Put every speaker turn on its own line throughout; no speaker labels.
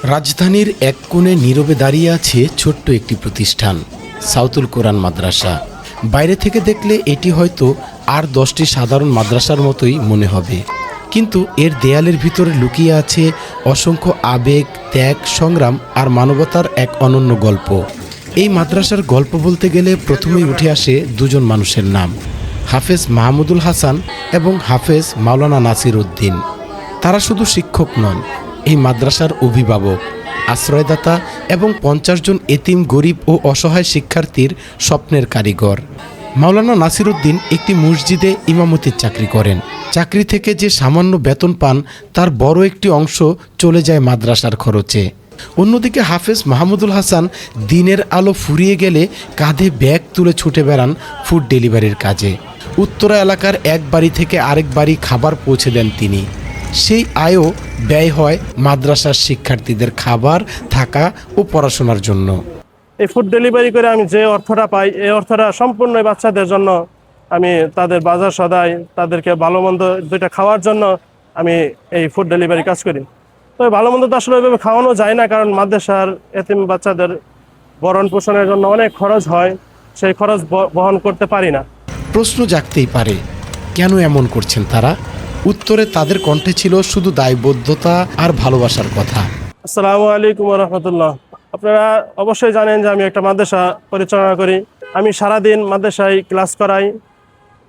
রাজধানীর এক কোণে নীরবে দাঁড়িয়ে আছে ছোট্ট একটি প্রতিষ্ঠান, সাউতুল কোরআন মাদ্রাসা। বাইরে থেকে দেখলে এটি হয়তো আর 10টি সাধারণ মাদ্রাসার মতোই মনে হবে, কিন্তু এর দেয়ালের ভিতরে লুকিয়ে আছে অসংখ্য আবেগ, ত্যাগ, সংগ্রাম আর মানবতার এক অনন্য গল্প। এই মাদ্রাসার গল্প বলতে গেলে প্রথমেই উঠে আসে দুজন মানুষের নাম, হাফেজ মাহমুদুল হাসান এবং হাফেজ মাওলানা নাসির উদ্দিন। তারা শুধু শিক্ষক নন, এই মাদ্রাসার অভিভাবক, আশ্রয়দাতা এবং 50 জন এতিম, গরিব ও অসহায় শিক্ষার্থীর স্বপ্নের কারিগর। মাওলানা নাসির উদ্দিন একটি মসজিদে ইমামতির চাকরি করেন। চাকরি থেকে যে সামান্য বেতন পান তার বড় একটি অংশ চলে যায় মাদ্রাসার খরচে। অন্যদিকে হাফেজ মাহমুদুল হাসান দিনের আলো ফুরিয়ে গেলে কাঁধে ব্যাগ তুলে ছুটে বেড়ান ফুড ডেলিভারির কাজে। উত্তরা এলাকার এক বাড়ি থেকে আরেক বাড়ি খাবার পৌঁছে দেন তিনি। সেই আয়ও ব্যয় হয় মাদ্রাসার শিক্ষার্থীদের খাবার, থাকা ও পড়াশোনার জন্য।
এই ফুড ডেলিভারি করে আমি যে অর্থটা পাই, এই অর্থটা সম্পূর্ণ বাচ্চাদের জন্য, আমি তাদের বাজার সদাই, তাদেরকে ভালো মন্দ দুইটা খাওয়ার জন্য আমি এই ফুড ডেলিভারি কাজ করি। তো ভালো মন্দ তো আসলে ওইভাবে খাওয়ানো যায় না, কারণ মাদ্রাসার এতিম বাচ্চাদের ভরণ পোষণের জন্য অনেক খরচ হয়, সেই খরচ বহন করতে পারি না।
প্রশ্ন জাগতেই পারে, কেন এমন করছেন তারা? উত্তরে তাদের কণ্ঠে ছিল শুধু দায়বদ্ধতা আর ভালোবাসার কথা।
আসসালামু আলাইকুম রহমতুল্লাহ। আপনারা অবশ্যই জানেন যে আমি একটা মাদ্রাসা পরিচালনা করি। আমি সারাদিন মাদ্রাসায় ক্লাস করাই,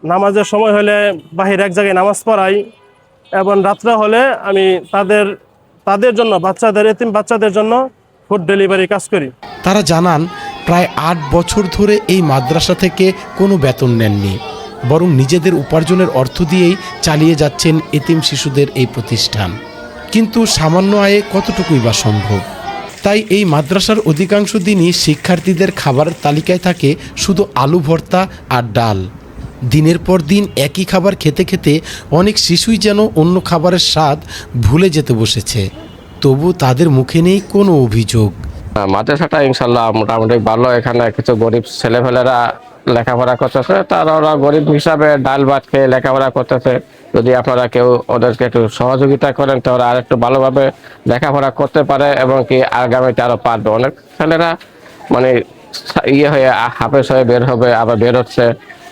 নামাজের সময় হলে বাহির এক জায়গায় নামাজ পড়াই, এবং রাত্রে হলে আমি তাদের জন্য, এতিম বাচ্চাদের জন্য ফুড ডেলিভারি কাজ করি।
তারা জানান প্রায় 8 বছর ধরে এই মাদ্রাসা থেকে কোনো বেতন নেননি, বরং নিজেদের উপার্জনের অর্থ দিয়েই চালিয়ে যাচ্ছেন এতিম শিশুদের এই প্রতিষ্ঠান। কিন্তু সামান্য আয়ে কতটুকুই বা সম্ভব? তাই এই মাদ্রাসার অধিকাংশ দিনই শিক্ষার্থীদের খাবারের তালিকায় থাকে শুধু আলু ভর্তা আর ডাল। দিনের পর দিন একই খাবার খেতে খেতে অনেক শিশুই যেন অন্য খাবারের স্বাদ ভুলে যেতে বসেছে। তবু তাদের মুখে নেই কোনো অভিযোগ।
মাদ্রাসাটা ইনশাল্লাহ মোটামুটি ভালো। এখানে কিছু গরিব ছেলেপেলেরা লেখাপড়া করতেছে, তারা ওরা গরিব হিসাবে ডাল ভাত খেয়ে লেখাপড়া করতেছে। যদি আপনারা কেউ ওদেরকে একটু সহযোগিতা করেন তো ওরা আর একটু ভালোভাবে লেখাপড়া করতে পারে, এবং কি আগামীতে আরো পারবে। অনেক ছেলেরা মানে হয়ে হাফেজ হয়ে বের হবে, আবার বের হচ্ছে।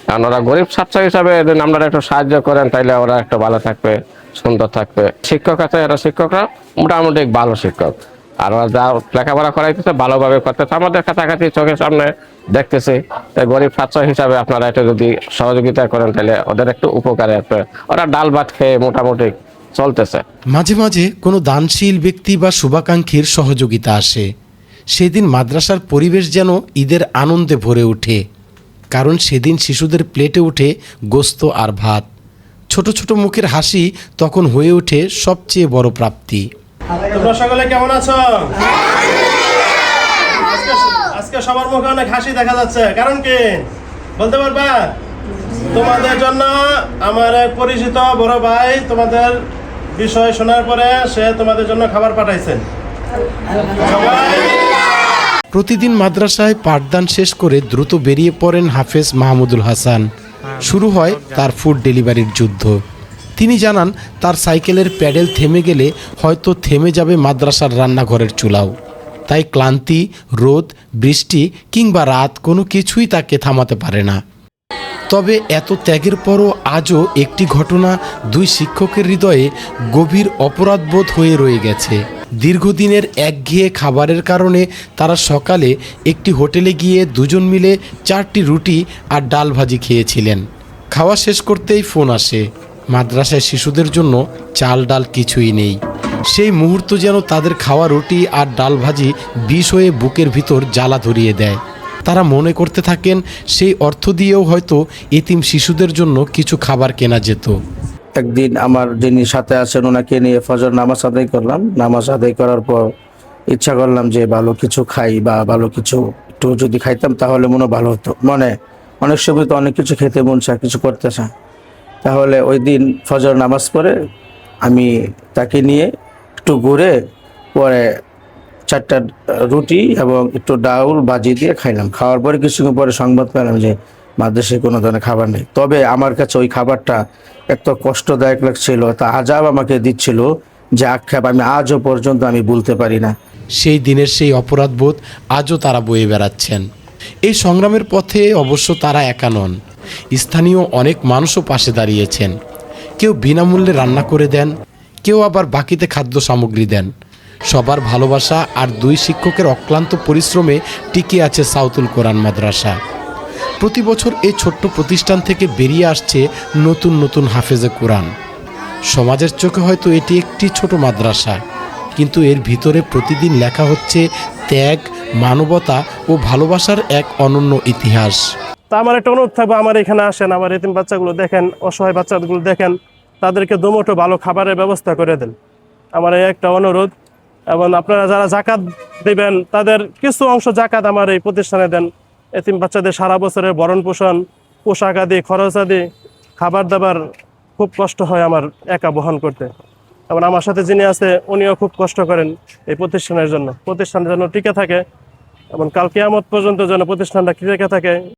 কারণ ওরা গরিব ছাত্র হিসাবে যদি আপনারা একটু সাহায্য করেন তাইলে ওরা একটু ভালো থাকবে, সুন্দর থাকবে। শিক্ষক আছে, এরা শিক্ষকরা মোটামুটি ভালো শিক্ষক, আর ওরা যা লেখাপড়া করাইতেছে ভালোভাবে করতেছে, আমাদের কাছাকাছি চোখের সামনে দেখতেছি। গরিব ছাত্র হিসাবে আপনারা একটু যদি সহযোগিতা করেন তাহলে ওদের একটু উপকারে আসবে। ওরা ডাল ভাত খেয়ে মোটামুটি চলতেছে।
মাঝে মাঝে কোনো দানশীল ব্যক্তি বা শুভাকাঙ্ক্ষীর সহযোগিতা আসে। সেদিন মাদ্রাসার পরিবেশ যেন ঈদের আনন্দে ভরে ওঠে, কারণ সেদিন শিশুদের প্লেটে ওঠে গোস্ত আর ভাত। ছোট ছোট মুখের হাসি তখন হয়ে ওঠে সবচেয়ে বড় প্রাপ্তি।
তোমরা সকলে কেমন আছো? আজকে সবার মুখে অনেক হাসি দেখা যাচ্ছে, কারণ কি বলতে পারবা? তোমাদের জন্য আমার এক পরিচিত বড় ভাই তোমাদের বিষয় শোনার পরে সে তোমাদের জন্য খাবার পাঠাইছেন।
প্রতিদিন মাদ্রাসায় পাঠদান শেষ করে দ্রুত বেরিয়ে পড়েন হাফেজ মাহমুদুল হাসান। শুরু হয় তার ফুড ডেলিভারির যুদ্ধ। তিনি জানান তার সাইকেলের প্যাডেল থেমে গেলে হয়তো থেমে যাবে মাদ্রাসার রান্নাঘরের চুলাও। তাই ক্লান্তি, রোদ, বৃষ্টি কিংবা রাত কোনো কিছুই তাকে থামাতে পারে না। তবে এত ত্যাগের পরও আজও একটি ঘটনা 2 শিক্ষকের হৃদয়ে গভীর অপরাধবোধ হয়ে রয়ে গেছে। দীর্ঘদিনের একঘেয়ে খাবারের কারণে তারা সকালে একটি হোটেলে গিয়ে দুজন মিলে 4টি রুটি আর ডাল ভাজি খেয়েছিলেন। খাওয়া শেষ করতেই ফোন আসে, মাদ্রাসায় শিশুদের জন্য চাল ডাল কিছুই নেই। সেই মুহূর্ত যেন তাদের খাওয়া রুটি আর ডাল ভাজি বিষ হয়ে বুকের ভিতর জ্বালা ধরিয়ে দেয়। তারা মনে করতে থাকেন সেই অর্থ দিয়েও হয়তো এতিম শিশুদের জন্য কিছু খাবার কেনা যেত।
একদিন আমার যিনি সাথে আছেন ওনাকে নিয়ে ফজর নামাজ আদায় করলাম। নামাজ আদায় করার পর ইচ্ছা করলাম যে ভালো কিছু খাই, বা ভালো কিছু একটু যদি খাইতাম তাহলে মনে ভালো হতো। মনে অনেক সময় তো অনেক কিছু খেতে মন চায়, কিছু করতে চায়। তাহলে ওই দিন ফজর নামাজ পড়ে আমি তাকে নিয়ে একটু ঘুরে পরে 4টা রুটি এবং একটু ডাউল ভাজি দিয়ে খাইলাম। খাওয়ার পরে কিছুক্ষণ পরে সংবাদ পেলাম যে মাদ্রাসায় কোনো ধরনের খাবার নেই। তবে আমার কাছে ওই খাবারটা এত কষ্টদায়ক লাগছিল, তা আজাব আমাকে দিচ্ছিল যে আক্ষেপ আমি আজও পর্যন্ত আমি ভুলতে পারি না।
সেই দিনের সেই অপরাধবোধ আজও তারা বয়ে বেড়াচ্ছেন। এই সংগ্রামের পথে অবশ্য তারা একা নন, স্থানীয় অনেক মানুষও পাশে দাঁড়িয়েছেন। কেউ বিনামূল্যে রান্না করে দেন, কেউ আবার বাকিতে খাদ্য সামগ্রী দেন। সবার ভালোবাসা আর 2 শিক্ষকের অক্লান্ত পরিশ্রমে টিকে আছে সাউতুল কোরআন মাদ্রাসা। প্রতি বছর এই ছোট্ট প্রতিষ্ঠান থেকে বেরিয়ে আসছে নতুন নতুন হাফেজে কোরআন। সমাজের চোখে হয়তো এটি একটি ছোট মাদ্রাসা, কিন্তু এর ভিতরে প্রতিদিন লেখা হচ্ছে ত্যাগ, মানবতা ও ভালোবাসার এক অনন্য ইতিহাস।
তা আমার একটা অনুরোধ থাকবে, আমার এখানে আসেন, আমার এতিম বাচ্চাগুলো দেখেন, অসহায় বাচ্চাগুলো দেখেন, তাদেরকে দুমুঠো ভালো খাবারের ব্যবস্থা করে দেন। আমার এই একটা অনুরোধ। এবং আপনারা যারা জাকাত দিবেন তাদের কিছু অংশ জাকাত আমার এই প্রতিষ্ঠানে দেন। এতিম বাচ্চাদের সারা বছরের ভরণ পোষণ, পোশাক আদি, খরচ আদি, খাবার দাবার খুব কষ্ট হয় আমার একা বহন করতে। এবং আমার সাথে যিনি আছে উনিও খুব কষ্ট করেন এই প্রতিষ্ঠানের জন্য, প্রতিষ্ঠানের জন্য টিকে থাকে এবং কাল কিয়ামত পর্যন্ত যেন প্রতিষ্ঠানটা টিকে থাকে।